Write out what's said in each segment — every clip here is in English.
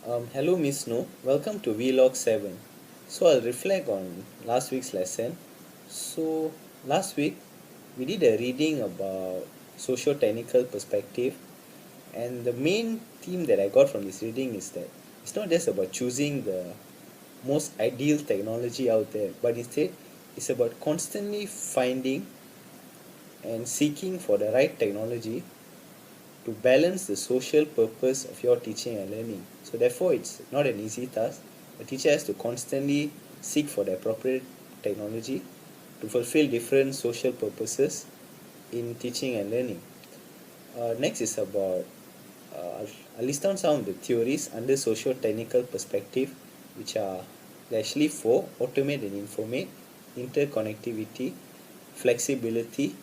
Hello, Miss Snow. Welcome to Vlog 7. So, I'll reflect on last week's lesson. So, last week we did a reading about socio-technical perspective, and the main theme that I got from this reading is that it's not just about choosing the most ideal technology out there, but instead it's about constantly finding and seeking for the right technology to balance the social purpose of your teaching and learning. So therefore it's not an easy task. A teacher has to constantly seek for the appropriate technology to fulfill different social purposes in teaching and learning. Next is about I'll list down some of the theories under socio-technical perspective, which are actually four: automate and informate, interconnectivity, flexibility,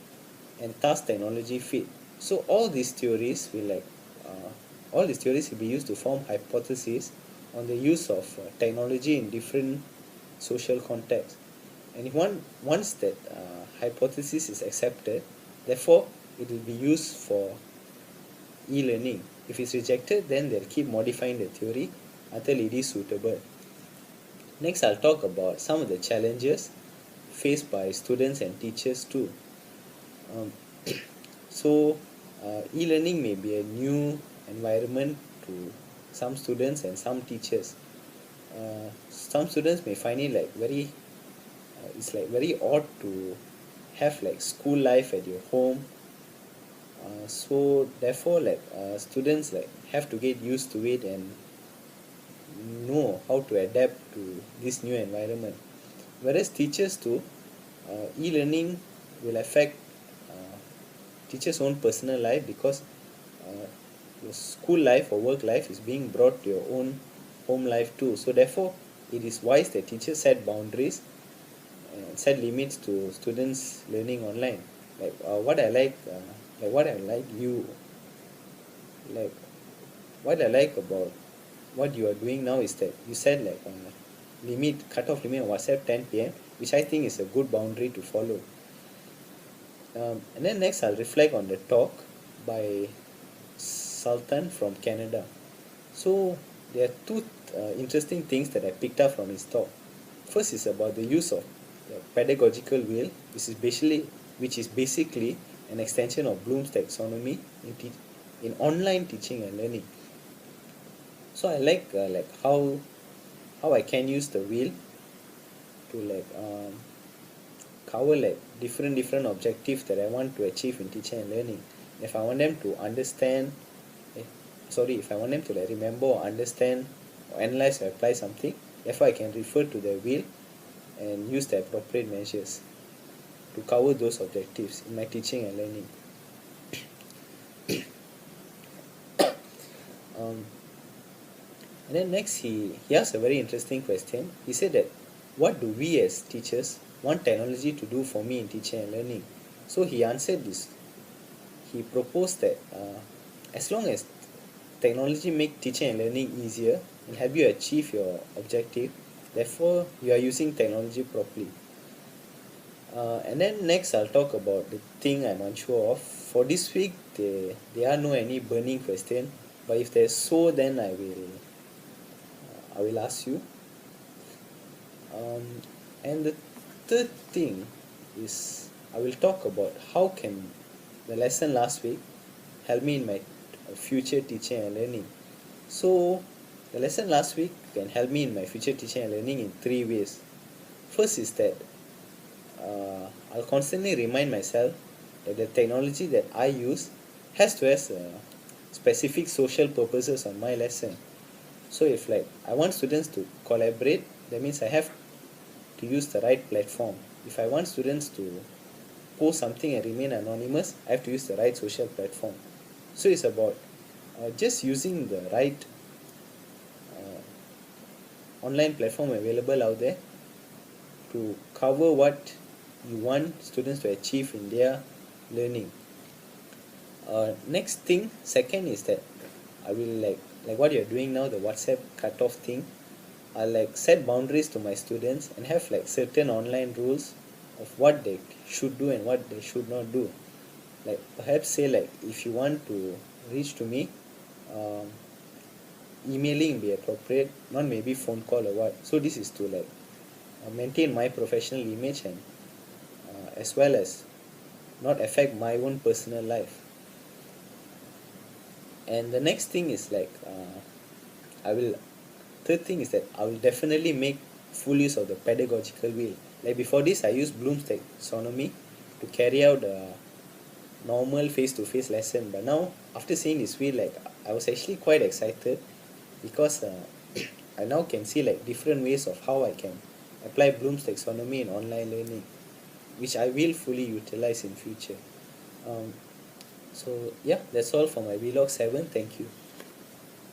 and task technology fit. So all these theories will be used to form hypotheses on the use of technology in different social contexts. And if once that hypothesis is accepted, therefore it will be used for e-learning. If it's rejected, then they'll keep modifying the theory until it is suitable. Next, I'll talk about some of the challenges faced by students and teachers too. Um, so, e-learning may be a new environment to some students and some teachers. Some students may find it like it's like very odd to have like school life at your home. So therefore, students like have to get used to it and know how to adapt to this new environment. Whereas teachers too, e-learning will affect uh, teachers' own personal life because uh, your school life or work life is being brought to your own home life too. So therefore, it is wise that teachers set boundaries and set limits to students learning online. Like what I like you like what I like about what you are doing now is that you set like a cutoff limit on WhatsApp 10 p.m., which I think is a good boundary to follow. And then next I'll reflect on the talk by Sultan from Canada. So there are two interesting things that I picked up from his talk. First is about the use of the pedagogical wheel, which is basically an extension of Bloom's taxonomy in online teaching and learning. So I like how I can use the wheel to cover like different objectives that I want to achieve in teaching and learning. If I want them to understand, eh, if I want them to like remember or understand or analyze or apply something, therefore I can refer to the wheel and use the appropriate measures to cover those objectives in my teaching and learning. Um, and then next he asked a very interesting question. He said that what do we as teachers want technology to do for me in teaching and learning? So he answered this. He proposed that as long as technology make teaching and learning easier and help you achieve your objective, therefore you are using technology properly. And then next I'll talk about the thing I'm unsure of. For this week there are no any burning question, but if there's so, then I will ask you. Um, and the third thing is I will talk about how can the lesson last week help me in my future teaching and learning. So the lesson last week can help me in my future teaching and learning in three ways. First is that I'll constantly remind myself that the technology that I use has to have specific social purposes on my lesson. So if like I want students to collaborate, that means I have to use the right platform. If I want students to post something and remain anonymous, I have to use the right social platform. So it's about just using the right online platform available out there to cover what you want students to achieve in their learning. Next thing, second is that I will like what you're doing now, the WhatsApp cutoff thing. I like set boundaries to my students and have like certain online rules of what they should do and what they should not do. Like perhaps say like if you want to reach to me, um, emailing be appropriate, not maybe phone call or what. So this is to like maintain my professional image, and as well as not affect my own personal life. And the next thing is like I will third thing is that I will definitely make full use of the pedagogical wheel. Like before this, I used Bloom's taxonomy to carry out the normal face-to-face lesson, but now after seeing this wheel, like I was actually quite excited because I now can see like different ways of how I can apply Bloom's taxonomy in online learning, which I will fully utilize in future. um, so yeah, that's all for my vlog 7. Thank you.